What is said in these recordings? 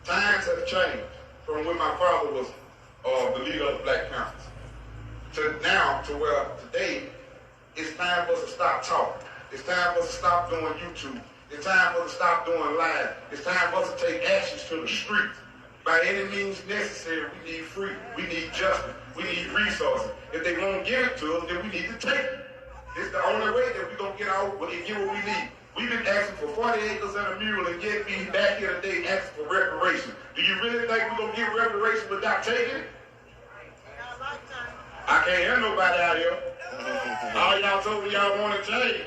Times have changed. from when my father was the leader of the Black Panthers to now, to where today, it's time for us to stop talking. It's time for us to stop doing YouTube. It's time for us to stop doing live. It's time for us to take actions to the streets. By any means necessary, we need freedom. We need justice. We need resources. If they won't give it to us, then we need to take it. It's the only way that we're going to get out and get what we need. We've been asking for 40 acres and a mule, and yet we back here today asking for reparations. Do you really think we're going to get reparations without taking it? I can't hear nobody out here. All y'all told me y'all want to change.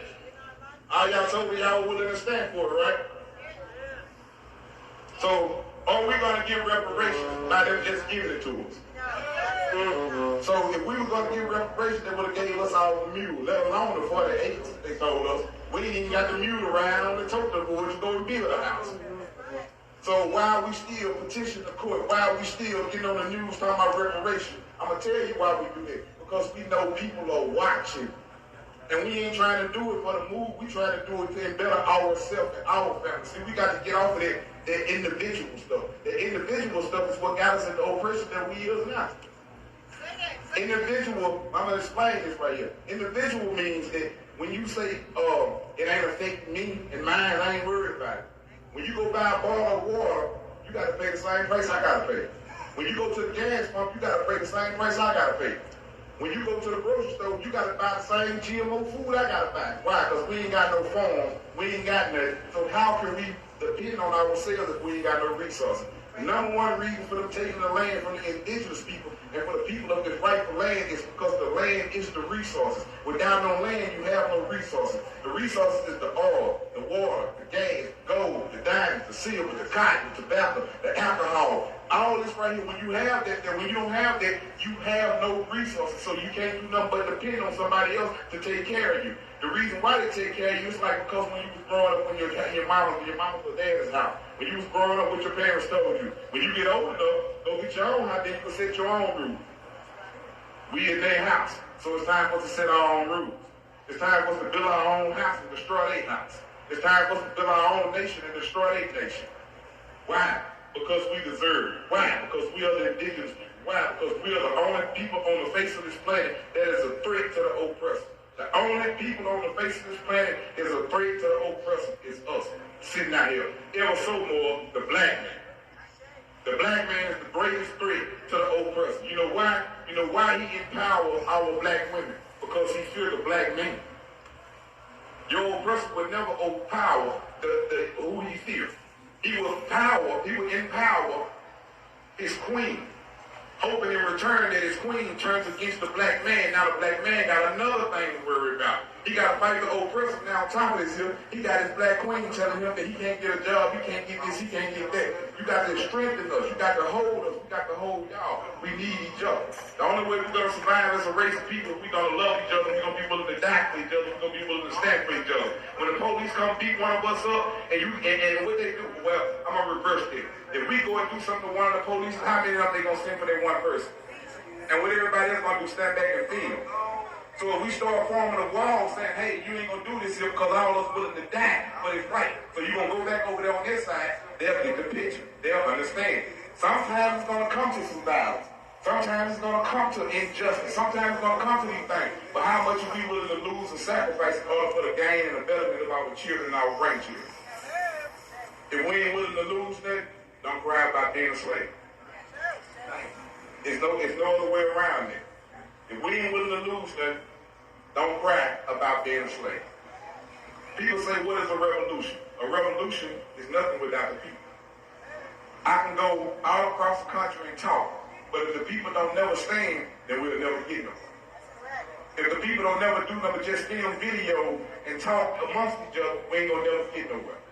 All y'all told me y'all were willing to stand for it, right? So, are we going to give reparations by them just giving it to us? So, if we were going to give reparations, they would have gave us our mule, let alone the 40 acres they told us. We ain't even got the mule around the total board to go and build a house. So, why we still petition the court? Why we still getting on the news talking about reparations? I'm going to tell you why we do that. Because we know people are watching. And we ain't trying to do it for the move. We trying to do it to better ourselves and our family. See, we got to get off of that individual stuff. The individual stuff is what got us in the oppression that we is now. Individual, I'm going to explain this right here. Individual means that when you say, it ain't affecting me and mine, I ain't worried about it. When you go buy a bottle of water, you got to pay the same price I got to pay. When you go to the gas pump, you got to pay the same price I got to pay. When you go to the grocery store, you got to buy the same GMO food I got to buy. Why? Because we ain't got no farm. We ain't got nothing. So how can we depend on ourselves if we ain't got no resources? Number one reason for them taking the land from the indigenous people and for the people of this rightful land is because the land is the resources. Without no land, you have no resources. The resources is the oil, the water, the gas, gold, the diamonds, the silver, the cotton, the tobacco, the alcohol. All this right here, when you have that, when you don't have that, you have no resources. So you can't do nothing but depend on somebody else to take care of you. The reason why they take care of you is like because when you was growing up, when your mama or dad's house, when you was growing up, what your parents told you. When you get old enough, go get your own house, then you can set your own rules. We in their house, so it's time for us to set our own rules. It's time for us to build our own house and destroy their house. It's time for us to build our own nation and destroy their nation. Why? Because we deserve it. Why? Because we are the indigenous people. Why? Because we are the only people on the face of this planet that is a threat to the oppressor. The only people on the face of this planet is a threat to the oppressor is us, sitting out here. Ever so more, the black man. The black man is the greatest threat to the oppressor. You know why? You know why he empowers our black women? Because he fears the black man. Your oppressor would never overpower who he fears. He will empower his queen, hoping in return that his queen turns against the black man. Now the black man got another thing to worry about. He got to fight the oppressor. Now on top of this here, he got his black queen telling him that he can't get a job, he can't get this, he can't get that. You got to strengthen us. You got to hold us. We got to hold y'all. We need each other. The only way we're going to survive as a race of people is we're going to love each other. We're going to be willing to die for each other. We're going to be willing to stand for each other. When the police come beat one of us up, and what they do, well, I'm going to reverse it. If we go and do something to one of the police, how many of them they going to send for that one person? And what everybody else going to do, stand back and film. So if we start forming a wall saying, hey, you ain't going to do this here because all of us willing to die, but it's right. So you're going to go back over there on this side, they'll get the picture. They'll understand. Sometimes it's going to come to some violence. Sometimes it's going to come to injustice. Sometimes it's going to come to these things. But how much are we willing to lose and sacrifice in order for the gain and the betterment of our children and our grandchildren? If we ain't willing to lose that, don't cry about being a slave. There's no other way around it. If we ain't willing to lose that, don't cry about being a slave. People say, what is a revolution? A revolution is nothing without the people. I can go all across the country and talk, but if the people don't never stand, then we'll never get them. If the people don't never do nothing, just film video and talk amongst each other, we ain't gonna never get nowhere.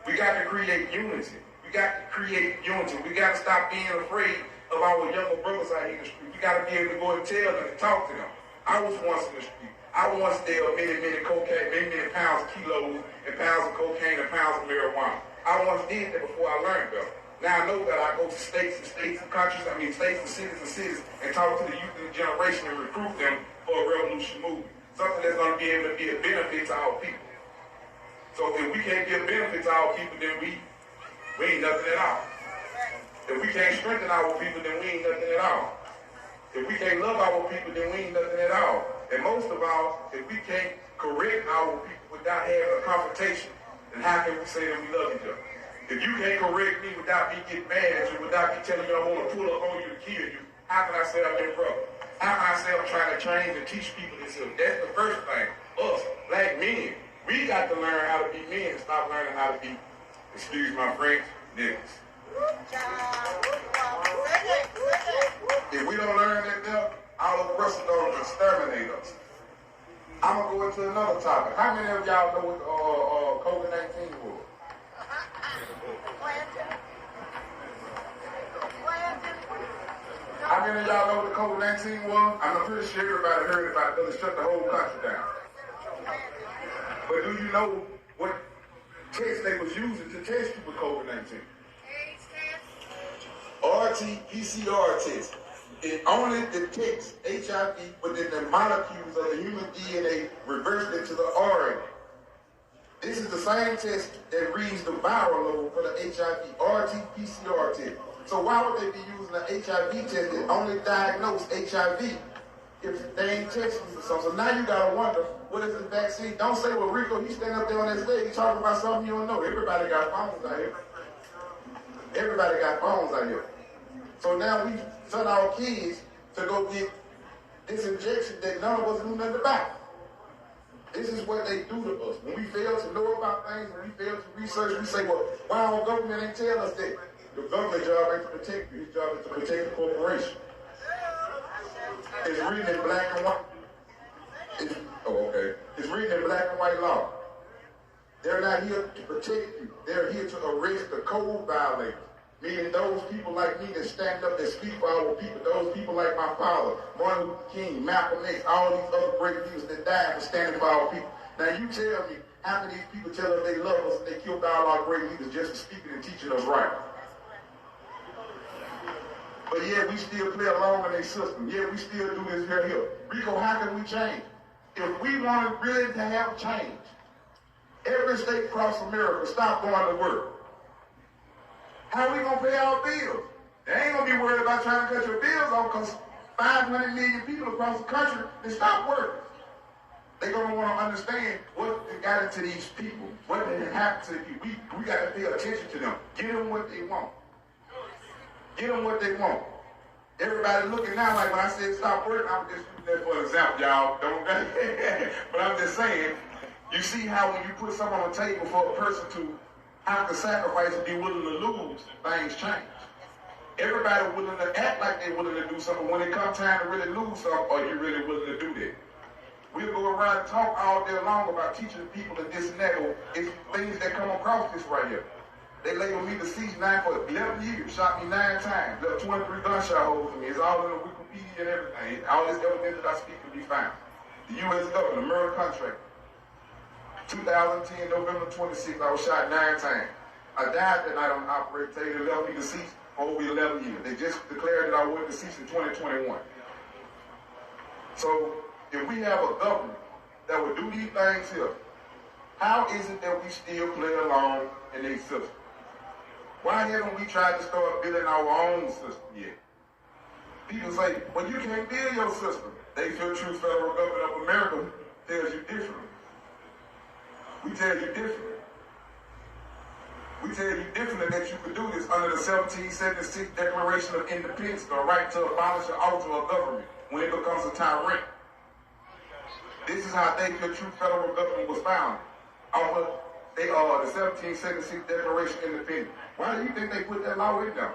We got to create unity. We got to create unity. We got to stop being afraid of our younger brothers out here in the street. We got to be able to go and tell them and talk to them. I was once in the street. I once dealt many cocaine, many pounds of kilos and pounds of cocaine and pounds of marijuana. I once did that before I learned better. Now I know that I go to states and countries, states and cities and talk to the youth of the generation and recruit them for a revolution movement. Something that's going to be able to be a benefit to our people. So if we can't give benefit to our people, then we ain't nothing at all. If we can't strengthen our people, then we ain't nothing at all. If we can't love our people, then we ain't nothing at all. And most of all, if we can't correct our people without having a confrontation, then how can we say that we love each other? If you can't correct me without me getting mad at you, without me telling you I want to pull up on you to kill you, how can I say I'm your brother? How can I say I'm trying to train and teach people this? That's the first thing. Us, black men, we got to learn how to be men and stop learning how to be, excuse my French, niggas. If we don't learn that now, all of us are going to exterminate us. I'm going to go into another topic. How many of y'all know what COVID-19 was? How many of y'all know what COVID-19 was? I'm pretty sure everybody heard about it because it shut the whole country down. But do you know what test they was using to test you with COVID-19? RT-PCR test. It only detects HIV, but then the molecules of the human DNA reversed it to the RNA. This is the same test that reads the viral load for the HIV, RT-PCR test. So why would they be using an HIV test that only diagnose HIV if they ain't testing for something? So now you gotta wonder, what is the vaccine? Don't say, well, Rico, you stand up there on that stage talking about something you don't know. Everybody got phones out here. Everybody got phones out here. So now we send our kids to go get this injection that none of us knew nothing about. This is what they do to us. When we fail to know about things, when we fail to research, we say, well, why our government ain't tell us that? The government job ain't to protect you. His job is to protect the corporation. It's written in black and white. It's written in black and white law. They're not here to protect you. They're here to arrest the code violators. Meaning those people like me that stand up, that speak for our people. Those people like my father, Martin Luther King, Malcolm X, all these other great leaders that died for standing for our people. Now you tell me, how can these people tell us they love us and they killed all our great leaders just for speaking and teaching us right? But yeah, we still play along in their system. Yeah, we still do this here. Rico, how can we change? If we want really to have change, every state across America stop going to work. How are we going to pay our bills? They ain't going to be worried about trying to cut your bills off because 500 million people across the country, they stop working. They're going to want to understand what got into these people, what happened to the people. We got to pay attention to them. Give them what they want. Give them what they want. Everybody looking now like when I said stop working, I'm just using that for an example, y'all. Don't but I'm just saying, you see how when you put something on the table for a person to have to sacrifice and be willing to lose, things change. Everybody willing to act like they're willing to do something. When it comes time to really lose something, are you really willing to do that? We'll go around and talk all day long about teaching people and this and that. Or it's things that come across this right here. They labeled me deceased 9 for 11 years, shot me 9 times, left 23 gunshot holes in me. It's all in the Wikipedia and everything. All this evidence that I speak can be found. The U.S. government, murder contract. 2010, November 26th, I was shot 9 times. I died that night on the operating table. They left me deceased for over 11 years. They just declared that I went deceased in 2021. So, if we have a government that would do these things here, how is it that we still play along in these systems? Why haven't we tried to start building our own system yet? People say, well, you can't build your system. They feel true federal government of America tells you differently. We tell you differently. We tell you differently that you could do this under the 1776 Declaration of Independence, the right to abolish or alter a government when it becomes a tyrant. This is how they feel true federal government was founded. The 1776 Declaration of Independence. Why do you think they put that law in there?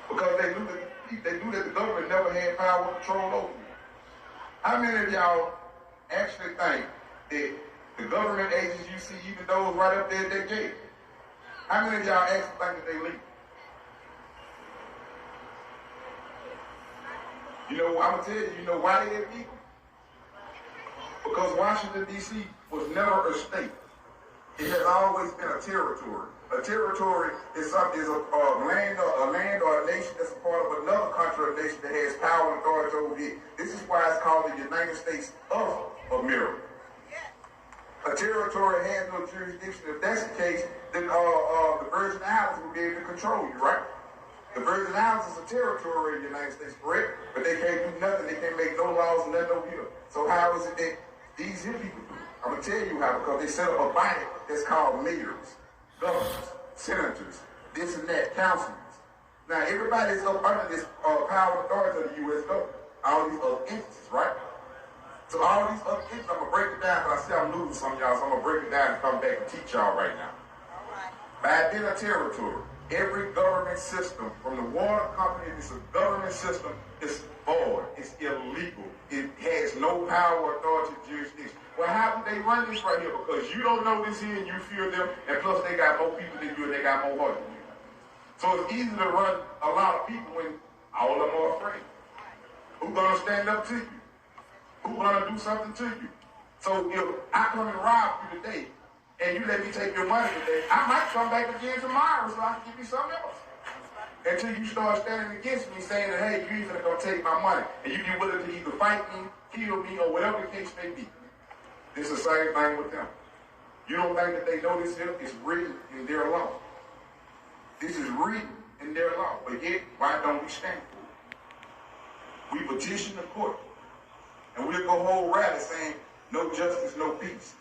Because they knew that the government never had power or control over you. How many of y'all actually think that the government agents you see, even those right up there at that gate, how many of y'all actually think that they leave? You know, I'm going to tell you, you know why they leave? Because Washington, D.C. was never a state. It has always been a territory. A territory is a land or a nation that's a part of another country or nation that has power and authority over it. This is why it's called the United States of America. A A territory has no jurisdiction. If that's the case, then the Virgin Islands will be able to control you, right? The Virgin Islands is a territory in the United States, correct? But they can't do nothing. They can't make no laws and nothing over here. So how is it that these here people do it? I'm going to tell you how, because they set up a body that's called mayors, governors, senators, this and that, councilmen. Now, everybody's up under this power and authority of the U.S. government. All these other entities, right? So all these other entities, I'm going to break it down, but I see I'm losing some of y'all, so I'm going to break it down and come back and teach y'all right now. By being a territory, every government system, from the water company, it's a government system, it's void, it's illegal, it has no power, authority, jurisdiction. Well, how do they run this right here? Because you don't know this here and you fear them, and plus they got more people than you and they got more heart than you. So it's easy to run a lot of people when all of them are afraid. Who's going to stand up to you? Who's going to do something to you? So if I come and rob you today, and you let me take your money today, I might come back again tomorrow so I can give you something else. Until you start standing against me saying that, hey, you're either going to take my money, and you be willing to either fight me, kill me, or whatever the case may be. It's the same thing with them. You don't think that they know this here? It's written in their law. This is written in their law. But yet, why don't we stand for it? We petition the court. And we'll go whole rally saying, no justice, no peace.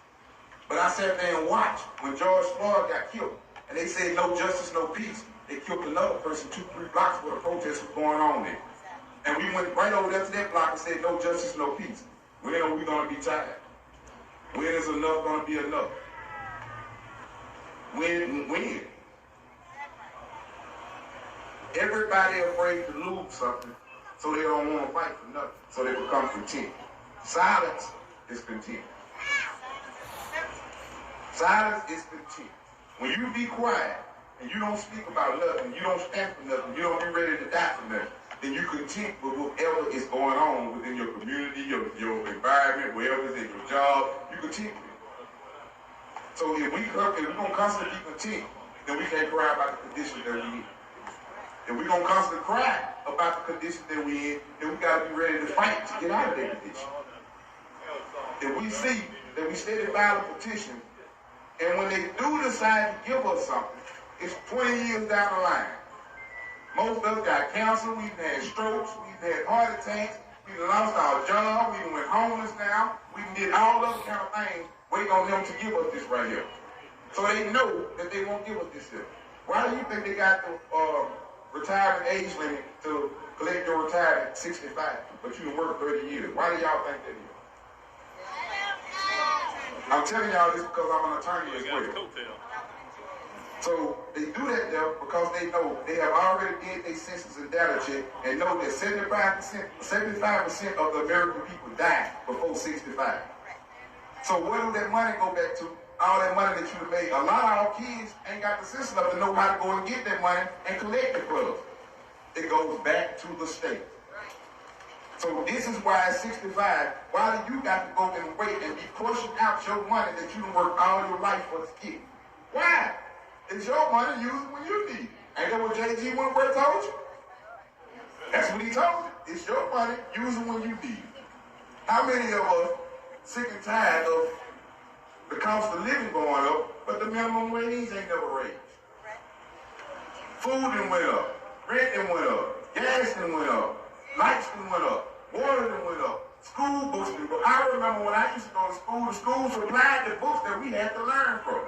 But I sat there and watched when George Floyd got killed. And they said, no justice, no peace. They killed another person 2-3 blocks where the protest was going on there. And we went right over there to that block and said, no justice, no peace. When are we going to be tired? When is enough going to be enough? When? Everybody afraid to lose something, so they don't want to fight for nothing. So they become content. Silence is content. Silence is content. When you be quiet and you don't speak about nothing, you don't stand for nothing, you don't be ready to die for nothing, then you content with whatever is going on within your community, your environment, wherever it's in your job, you content with it. So if we're going to constantly be content, then we can't cry about the condition that we in. If we're going to constantly cry about the condition that we in, then we got to be ready to fight to get out of that condition. If we see that we steady file a petition, and when they do decide to give us something, it's 20 years down the line. Most of us got cancer, we've had strokes, we've had heart attacks, we've lost our job, we went homeless now, we did all those kind of things, waiting on them to give us this right here. So they know that they won't give us this here. Why do you think they got the retirement age limit to collect your retirement at 65, but you can work 30 years? Why do y'all think that is? I'm telling y'all this because I'm an attorney as well. So they do that there because they know they have already did their census and data check and know that 75% of the American people died before 65. So where do that money go back to? All that money that you have made. A lot of our kids ain't got the sense enough to know how to go and get that money and collect it for us. It goes back to the state. So this is why at 65, why do you got to go and wait and be pushing out your money that you done worked all your life for to get? Why? It's your money, use it when you need it. Ain't that what JG Wentworth told you? That's what he told you. It's your money, use it when you need it. How many of us sick and tired of the cost of living going up, but the minimum wage ain't never raised? Food done went up, rent done went up, gas done went up, lights done went up, water done went up, school books done went up. I remember when I used to go to school, the schools supplied the books that we had to learn from.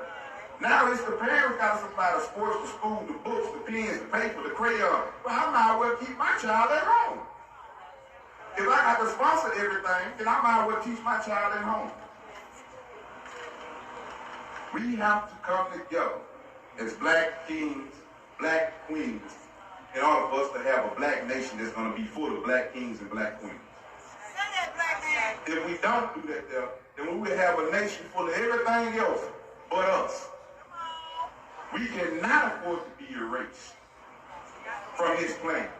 Now it's the parents got to supply the sports, the school, the books, the pens, the paper, the crayon. Well, I might as well keep my child at home. If I got to sponsor everything, then I might as well teach my child at home. We have to come together as black kings, black queens, in order for us to have a black nation that's going to be full of black kings and black queens. If we don't do that there, then we will have a nation full of everything else but us. We cannot afford to be erased from this planet.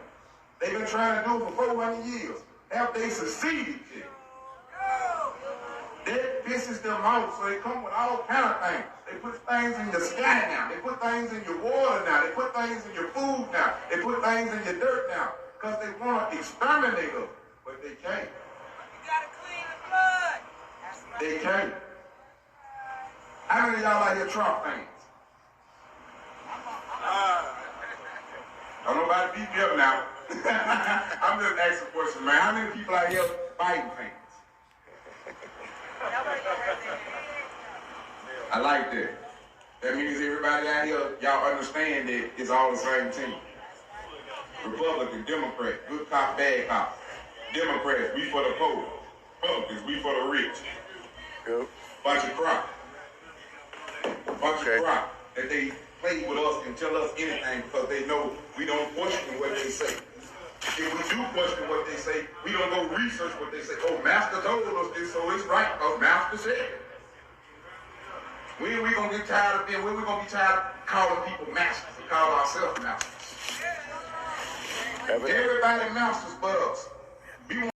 They've been trying to do it for 400 years. Have they succeeded yet? That pisses them off, so they come with all kind of things. They put things in the sky now. They put things in your water now. They put things in your food now. They put things in your dirt now because they want to exterminate us, but they can't. You got to clean the blood. They can't. How many of y'all out here Trump fans? Don't nobody beat me up now. I'm just asking a question, man. How many people out here Biden fans? I like that. That means everybody out here, y'all understand that it's all the same team. Republican, Democrat, good cop, bad cop. Democrats, we for the poor. Republicans, we for the rich. Yep. Bunch of crap. Bunch of crap that they play with us and tell us anything because they know we don't question what they say. If we do question what they say, we don't go research what they say. Oh, Master told us this, so it's right because Master said it. When are we going to get tired of it? When are we going to be tired of calling people masters and call ourselves masters? Everybody masters but us.